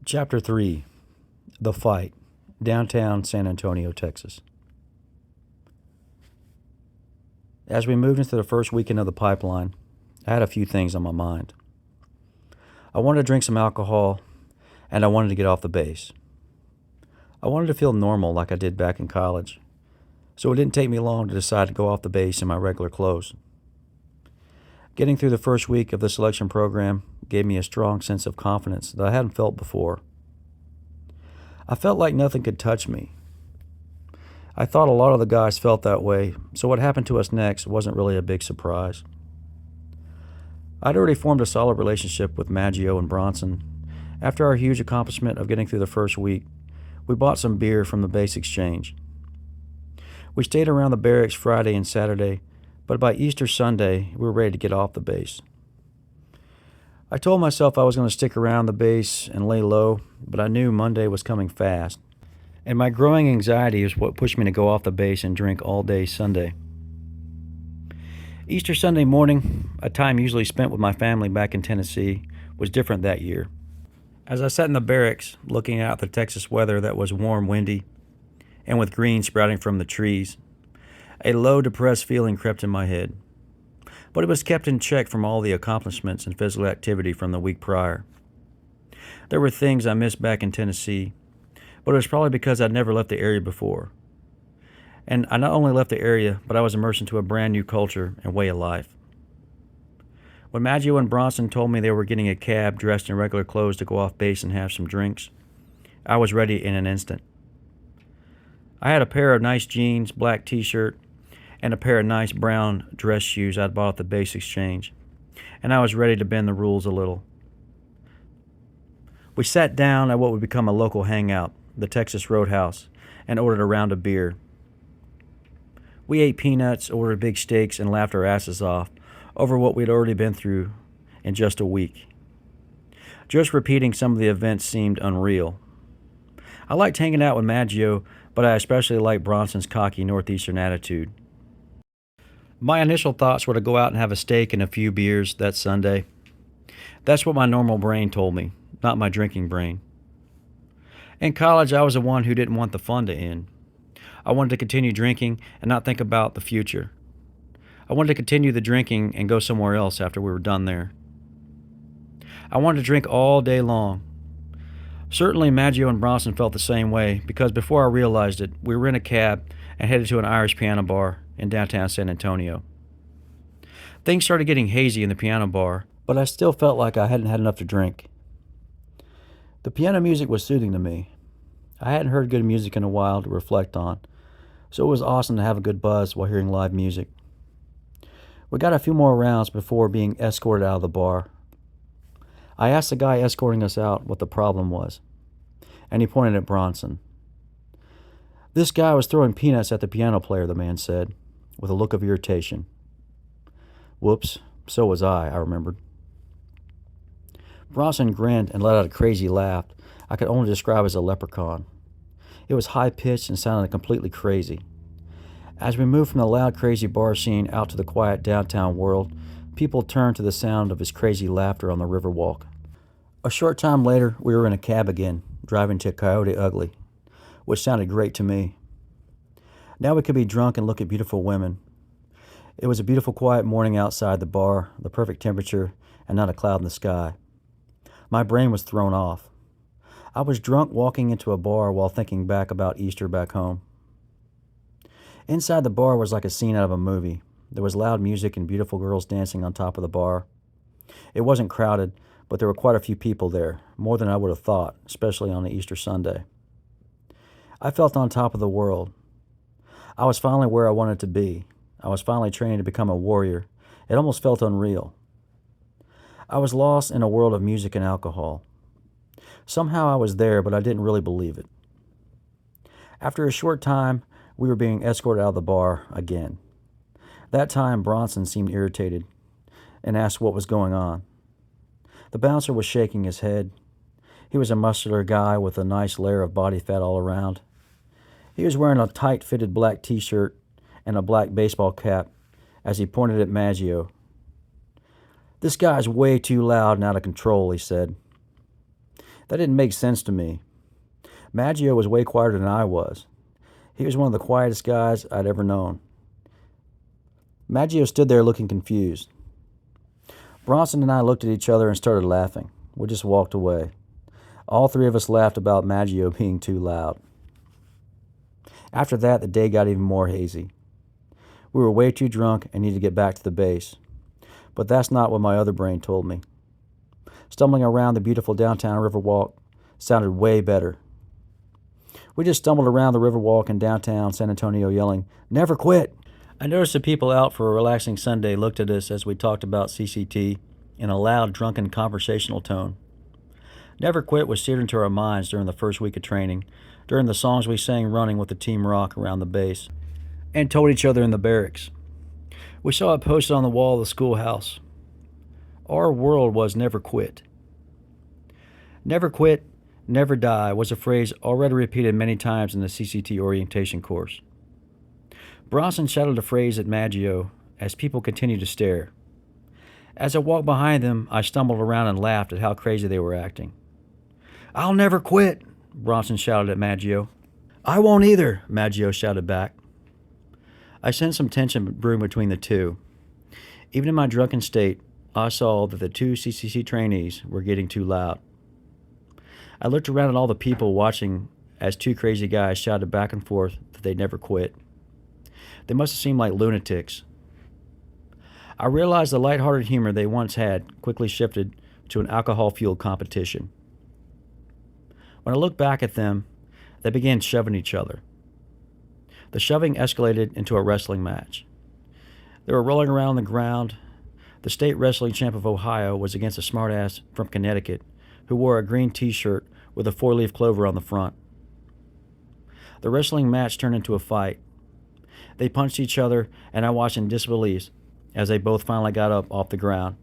Chapter 3. The Fight. Downtown San Antonio, Texas. As we moved into the first weekend of the pipeline, I had a few things on my mind. I wanted to drink some alcohol, and I wanted to get off the base. I wanted to feel normal like I did back in college, so it didn't take me long to decide to go off the base in my regular clothes. Getting through the first week of the selection program gave me a strong sense of confidence that I hadn't felt before. I felt like nothing could touch me. I thought a lot of the guys felt that way, so what happened to us next wasn't really a big surprise. I'd already formed a solid relationship with Maggio and Bronson. After our huge accomplishment of getting through the first week, we bought some beer from the base exchange. We stayed around the barracks Friday and Saturday, but by Easter Sunday, we were ready to get off the base. I told myself I was going to stick around the base and lay low, but I knew Monday was coming fast, and my growing anxiety is what pushed me to go off the base and drink all day Sunday. Easter Sunday morning, a time usually spent with my family back in Tennessee, was different that year. As I sat in the barracks, looking out at the Texas weather that was warm, windy, and with green sprouting from the trees, a low, depressed feeling crept in my head. But it was kept in check from all the accomplishments and physical activity from the week prior. There were things I missed back in Tennessee, but it was probably because I'd never left the area before. And I not only left the area, but I was immersed into a brand new culture and way of life. When Maggio and Bronson told me they were getting a cab dressed in regular clothes to go off base and have some drinks, I was ready in an instant. I had a pair of nice jeans, black t-shirt, and a pair of nice brown dress shoes I'd bought at the base exchange, and I was ready to bend the rules a little. We sat down at what would become a local hangout, the Texas Roadhouse, and ordered a round of beer. We ate peanuts, ordered big steaks, and laughed our asses off over what we'd already been through in just a week. Just repeating some of the events seemed unreal. I liked hanging out with Maggio, but I especially liked Bronson's cocky northeastern attitude. My initial thoughts were to go out and have a steak and a few beers that Sunday. That's what my normal brain told me, not my drinking brain. In college, I was the one who didn't want the fun to end. I wanted to continue drinking and not think about the future. I wanted to continue the drinking and go somewhere else after we were done there. I wanted to drink all day long. Certainly Maggio and Bronson felt the same way, because before I realized it, we were in a cab and headed to an Irish piano bar in downtown San Antonio. Things started getting hazy in the piano bar, but I still felt like I hadn't had enough to drink. The piano music was soothing to me. I hadn't heard good music in a while to reflect on, so it was awesome to have a good buzz while hearing live music. We got a few more rounds before being escorted out of the bar. I asked the guy escorting us out what the problem was, and he pointed at Bronson. This guy was throwing peanuts at the piano player, the man said, with a look of irritation. Whoops, so was I remembered. Bronson grinned and let out a crazy laugh I could only describe as a leprechaun. It was high-pitched and sounded completely crazy. As we moved from the loud, crazy bar scene out to the quiet downtown world, people turned to the sound of his crazy laughter on the Riverwalk. A short time later, we were in a cab again, driving to Coyote Ugly, which sounded great to me. Now we could be drunk and look at beautiful women. It was a beautiful, quiet morning outside the bar, the perfect temperature, and not a cloud in the sky. My brain was thrown off. I was drunk walking into a bar while thinking back about Easter back home. Inside the bar was like a scene out of a movie. There was loud music and beautiful girls dancing on top of the bar. It wasn't crowded, but there were quite a few people there, more than I would have thought, especially on the Easter Sunday. I felt on top of the world. I was finally where I wanted to be. I was finally training to become a warrior. It almost felt unreal. I was lost in a world of music and alcohol. Somehow I was there, but I didn't really believe it. After a short time, we were being escorted out of the bar again. That time, Bronson seemed irritated and asked what was going on. The bouncer was shaking his head. He was a muscular guy with a nice layer of body fat all around. He was wearing a tight-fitted black t-shirt and a black baseball cap as he pointed at Maggio. "This guy's way too loud and out of control," he said. That didn't make sense to me. Maggio was way quieter than I was. He was one of the quietest guys I'd ever known. Maggio stood there looking confused. Bronson and I looked at each other and started laughing. We just walked away. All three of us laughed about Maggio being too loud. After that, the day got even more hazy. We were way too drunk and needed to get back to the base. But that's not what my other brain told me. Stumbling around the beautiful downtown Riverwalk sounded way better. We just stumbled around the Riverwalk in downtown San Antonio yelling, "Never quit!" I noticed the people out for a relaxing Sunday looked at us as we talked about CCT in a loud, drunken, conversational tone. Never quit was seared into our minds during the first week of training, during the songs we sang running with the team rock around the base, and told each other in the barracks. We saw it posted on the wall of the schoolhouse. Our world was never quit. Never quit, never die was a phrase already repeated many times in the CCT orientation course. Bronson shouted the phrase at Maggio as people continued to stare. As I walked behind them, I stumbled around and laughed at how crazy they were acting. "I'll never quit," Bronson shouted at Maggio. "I won't either," Maggio shouted back. I sensed some tension brewing between the two. Even in my drunken state, I saw that the two CCC trainees were getting too loud. I looked around at all the people watching as two crazy guys shouted back and forth that they'd never quit. They must have seemed like lunatics. I realized the lighthearted humor they once had quickly shifted to an alcohol-fueled competition. When I looked back at them, they began shoving each other. The shoving escalated into a wrestling match. They were rolling around on the ground. The state wrestling champ of Ohio was against a smartass from Connecticut who wore a green t-shirt with a four-leaf clover on the front. The wrestling match turned into a fight. They punched each other, and I watched in disbelief as they both finally got up off the ground.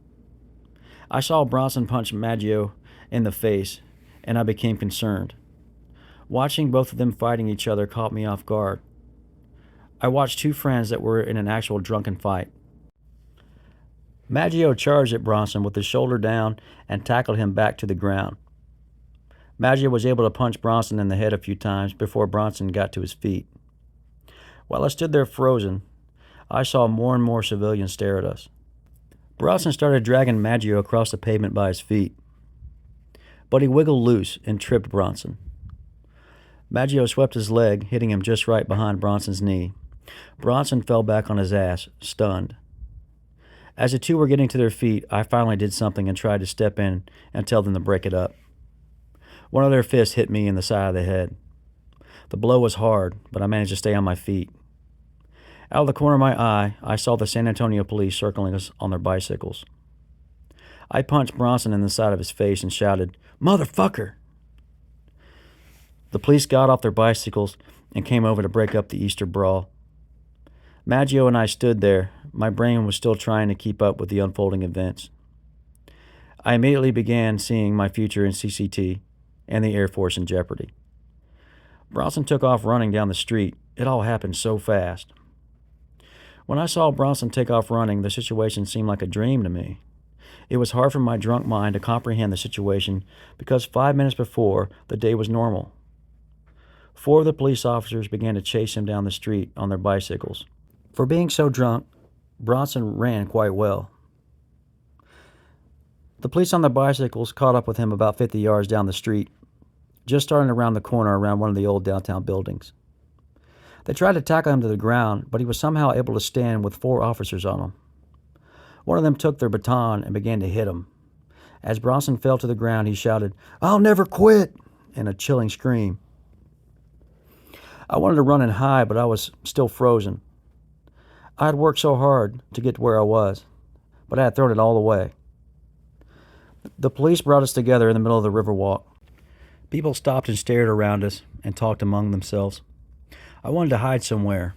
I saw Bronson punch Maggio in the face, and I became concerned. Watching both of them fighting each other caught me off guard. I watched two friends that were in an actual drunken fight. Maggio charged at Bronson with his shoulder down and tackled him back to the ground. Maggio was able to punch Bronson in the head a few times before Bronson got to his feet. While I stood there frozen, I saw more and more civilians stare at us. Bronson started dragging Maggio across the pavement by his feet, but he wiggled loose and tripped Bronson. Maggio swept his leg, hitting him just right behind Bronson's knee. Bronson fell back on his ass, stunned. As the two were getting to their feet, I finally did something and tried to step in and tell them to break it up. One of their fists hit me in the side of the head. The blow was hard, but I managed to stay on my feet. Out of the corner of my eye, I saw the San Antonio police circling us on their bicycles. I punched Bronson in the side of his face and shouted, "Motherfucker!" The police got off their bicycles and came over to break up the Easter brawl. Maggio and I stood there. My brain was still trying to keep up with the unfolding events. I immediately began seeing my future in CCT and the Air Force in jeopardy. Bronson took off running down the street. It all happened so fast. When I saw Bronson take off running, the situation seemed like a dream to me. It was hard for my drunk mind to comprehend the situation because 5 minutes before, the day was normal. 4 of the police officers began to chase him down the street on their bicycles. For being so drunk, Bronson ran quite well. The police on their bicycles caught up with him about 50 yards down the street, just starting around the corner around one of the old downtown buildings. They tried to tackle him to the ground, but he was somehow able to stand with 4 officers on him. One of them took their baton and began to hit him. As Bronson fell to the ground, he shouted, "I'll never quit," in a chilling scream. I wanted to run and hide, but I was still frozen. I had worked so hard to get to where I was, but I had thrown it all away. The police brought us together in the middle of the Riverwalk. People stopped and stared around us and talked among themselves. I wanted to hide somewhere.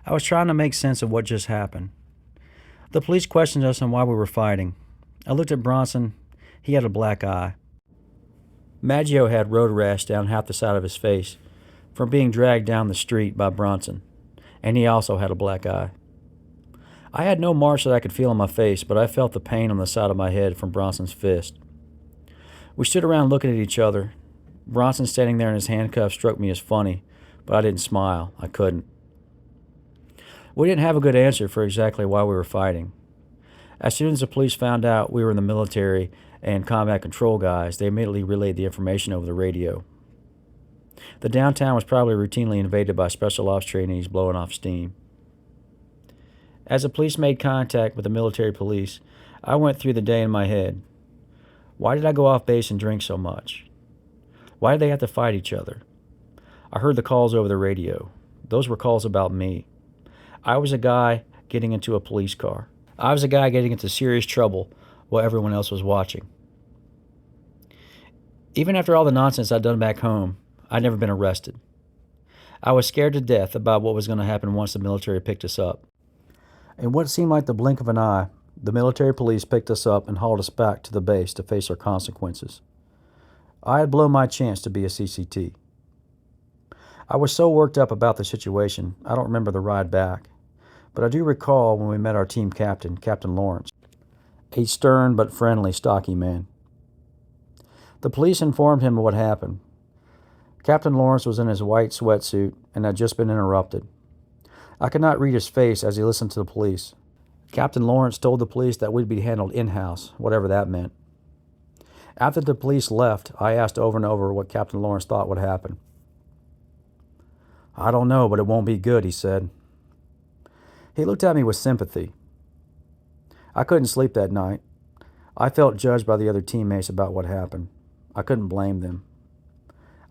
I was trying to make sense of what just happened. The police questioned us on why we were fighting. I looked at Bronson. He had a black eye. Maggio had road rash down half the side of his face from being dragged down the street by Bronson, and he also had a black eye. I had no marks that I could feel on my face, but I felt the pain on the side of my head from Bronson's fist. We stood around looking at each other. Bronson standing there in his handcuffs struck me as funny, but I didn't smile. I couldn't. We didn't have a good answer for exactly why we were fighting. As soon as the police found out we were in the military and combat control guys, they immediately relayed the information over the radio. The downtown was probably routinely invaded by special ops trainees blowing off steam. As the police made contact with the military police, I went through the day in my head. Why did I go off base and drink so much? Why did they have to fight each other? I heard the calls over the radio. Those were calls about me. I was a guy getting into a police car. I was a guy getting into serious trouble while everyone else was watching. Even after all the nonsense I'd done back home, I'd never been arrested. I was scared to death about what was going to happen once the military picked us up. In what seemed like the blink of an eye, the military police picked us up and hauled us back to the base to face our consequences. I had blown my chance to be a CCT. I was so worked up about the situation, I don't remember the ride back. But I do recall when we met our team captain, Captain Lawrence, a stern but friendly, stocky man. The police informed him of what happened. Captain Lawrence was in his white sweatsuit and had just been interrupted. I could not read his face as he listened to the police. Captain Lawrence told the police that we'd be handled in-house, whatever that meant. After the police left, I asked over and over what Captain Lawrence thought would happen. "I don't know, but it won't be good," he said. He looked at me with sympathy. I couldn't sleep that night. I felt judged by the other teammates about what happened. I couldn't blame them.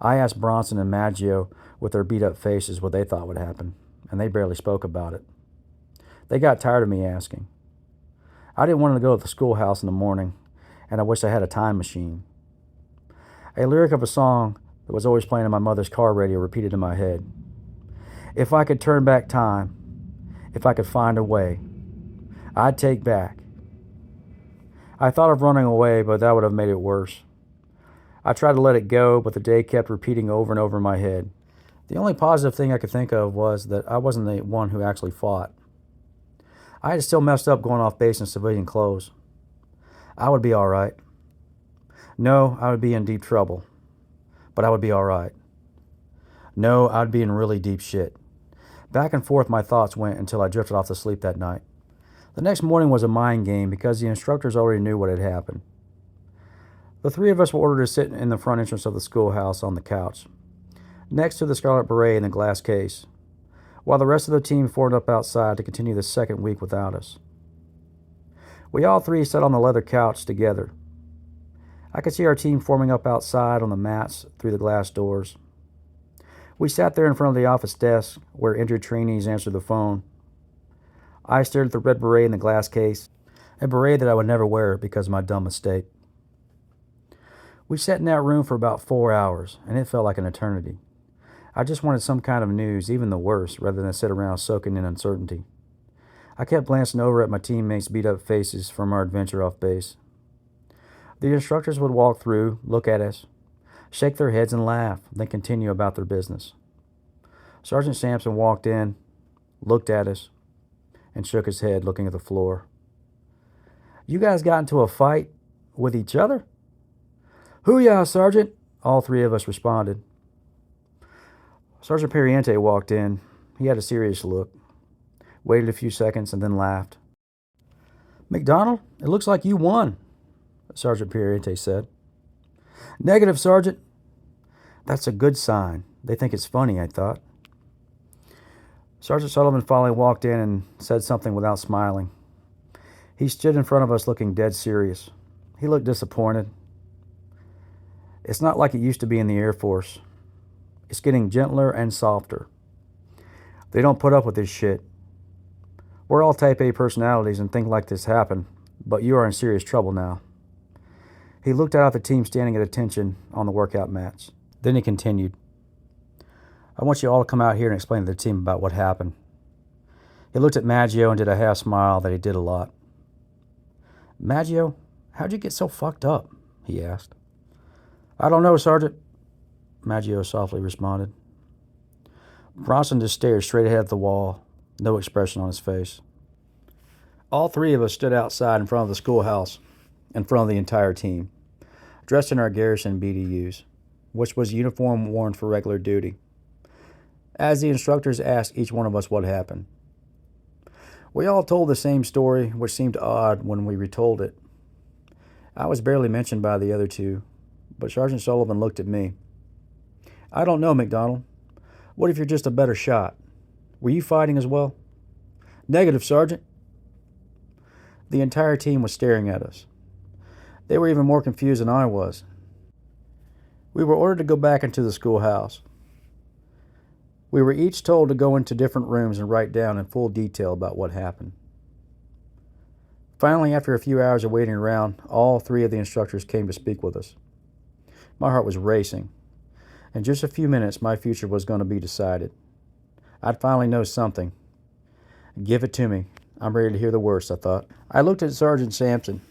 I asked Bronson and Maggio with their beat-up faces what they thought would happen, and they barely spoke about it. They got tired of me asking. I didn't want to go to the schoolhouse in the morning, and I wished I had a time machine. A lyric of a song that was always playing in my mother's car radio repeated in my head. If I could turn back time, if I could find a way, I'd take back. I thought of running away, but that would have made it worse. I tried to let it go, but the day kept repeating over and over in my head. The only positive thing I could think of was that I wasn't the one who actually fought. I had still messed up going off base in civilian clothes. I would be all right. No, I would be in deep trouble, but I would be all right. No, I'd be in really deep shit. Back and forth my thoughts went until I drifted off to sleep that night. The next morning was a mind game because the instructors already knew what had happened. The three of us were ordered to sit in the front entrance of the schoolhouse on the couch, next to the scarlet beret in the glass case, while the rest of the team formed up outside to continue the second week without us. We all three sat on the leather couch together. I could see our team forming up outside on the mats through the glass doors. We sat there in front of the office desk where injured trainees answered the phone. I stared at the red beret in the glass case, a beret that I would never wear because of my dumb mistake. We sat in that room for about 4 hours, and it felt like an eternity. I just wanted some kind of news, even the worst, rather than sit around soaking in uncertainty. I kept glancing over at my teammates' beat-up faces from our adventure off base. The instructors would walk through, look at us, shake their heads and laugh, then continue about their business. Sergeant Sampson walked in, looked at us, and shook his head, looking at the floor. "You guys got into a fight with each other?" "Hoo-yah, Sergeant!" all three of us responded. Sergeant Periente walked in. He had a serious look, waited a few seconds, and then laughed. "McDonald, it looks like you won," Sergeant Periente said. "Negative, Sergeant." "That's a good sign. They think it's funny," I thought. Sergeant Sullivan finally walked in and said something without smiling. He stood in front of us looking dead serious. He looked disappointed. "It's not like it used to be in the Air Force. It's getting gentler and softer. They don't put up with this shit. We're all type A personalities and think like this happened, but you are in serious trouble now." He looked out at the team standing at attention on the workout mats. Then he continued, "I want you all to come out here and explain to the team about what happened." He looked at Maggio and did a half smile that he did a lot. "Maggio, how'd you get so fucked up?" he asked. "I don't know, Sergeant," Maggio softly responded. Bronson just stared straight ahead at the wall, no expression on his face. All three of us stood outside in front of the schoolhouse, in front of the entire team. dressed in our garrison BDUs, which was uniform worn for regular duty, as the instructors asked each one of us what happened. We all told the same story, which seemed odd when we retold it. I was barely mentioned by the other two, but Sergeant Sullivan looked at me. "I don't know, McDonald. What if you're just a better shot? Were you fighting as well?" "Negative, Sergeant." The entire team was staring at us. They were even more confused than I was. We were ordered to go back into the schoolhouse. We were each told to go into different rooms and write down in full detail about what happened. Finally, after a few hours of waiting around, all three of the instructors came to speak with us. My heart was racing. In just a few minutes, my future was going to be decided. I'd finally know something. Give it to me. I'm ready to hear the worst, I thought. I looked at Sergeant Sampson.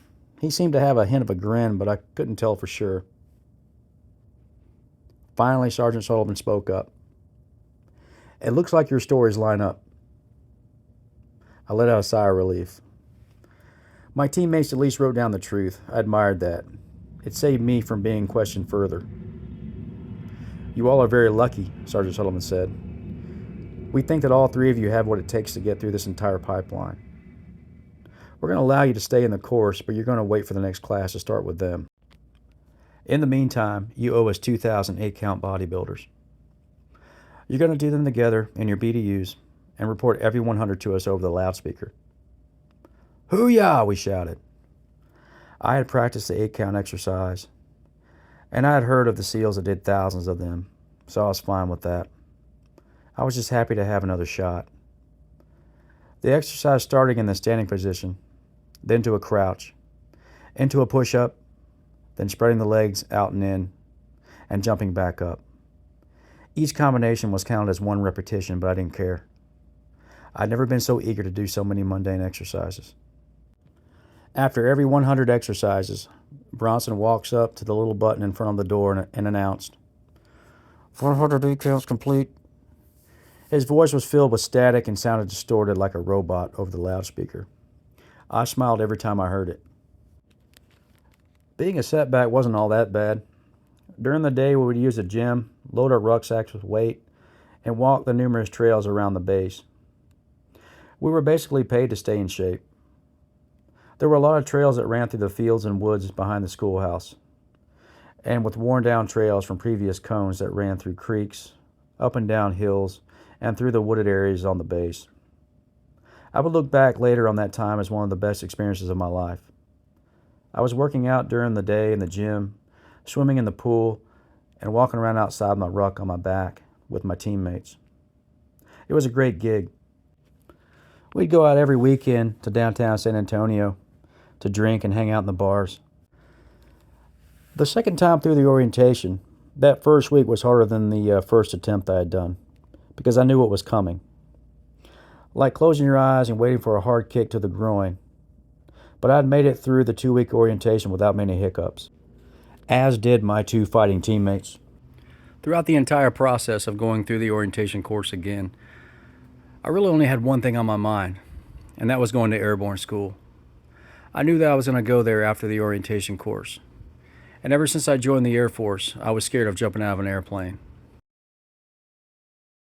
He seemed to have a hint of a grin, but I couldn't tell for sure. Finally, Sergeant Sullivan spoke up. "It looks like your stories line up." I let out a sigh of relief. My teammates at least wrote down the truth. I admired that. It saved me from being questioned further. "You all are very lucky," Sergeant Sullivan said. "We think that all three of you have what it takes to get through this entire pipeline. We're going to allow you to stay in the course, but you're going to wait for the next class to start with them. In the meantime, you owe us 2,000 8-count bodybuilders. You're going to do them together in your BDUs and report every 100 to us over the loudspeaker." "Hoo-yah!" we shouted. I had practiced the 8-count exercise, and I had heard of the SEALs that did thousands of them, so I was fine with that. I was just happy to have another shot. The exercise started in the standing position, then to a crouch, into a push-up, then spreading the legs out and in, and jumping back up. Each combination was counted as one repetition, but I didn't care. I'd never been so eager to do so many mundane exercises. After every 100 exercises, Bronson walks up to the little button in front of the door and announced, 400 8-counts complete." His voice was filled with static and sounded distorted like a robot over the loudspeaker. I smiled every time I heard it. Being a setback wasn't all that bad. During the day, we would use the gym, load our rucksacks with weight, and walk the numerous trails around the base. We were basically paid to stay in shape. There were a lot of trails that ran through the fields and woods behind the schoolhouse, and with worn-down trails from previous cones that ran through creeks, up and down hills, and through the wooded areas on the base. I would look back later on that time as one of the best experiences of my life. I was working out during the day in the gym, swimming in the pool, and walking around outside my ruck on my back with my teammates. It was a great gig. We'd go out every weekend to downtown San Antonio to drink and hang out in the bars. The second time through the orientation, that first week was harder than the first attempt I had done, because I knew what was coming. Like closing your eyes and waiting for a hard kick to the groin. But I'd made it through the 2-week orientation without many hiccups, as did my two fighting teammates. Throughout the entire process of going through the orientation course again, I really only had one thing on my mind, and that was going to airborne school. I knew that I was going to go there after the orientation course. And ever since I joined the Air Force, I was scared of jumping out of an airplane.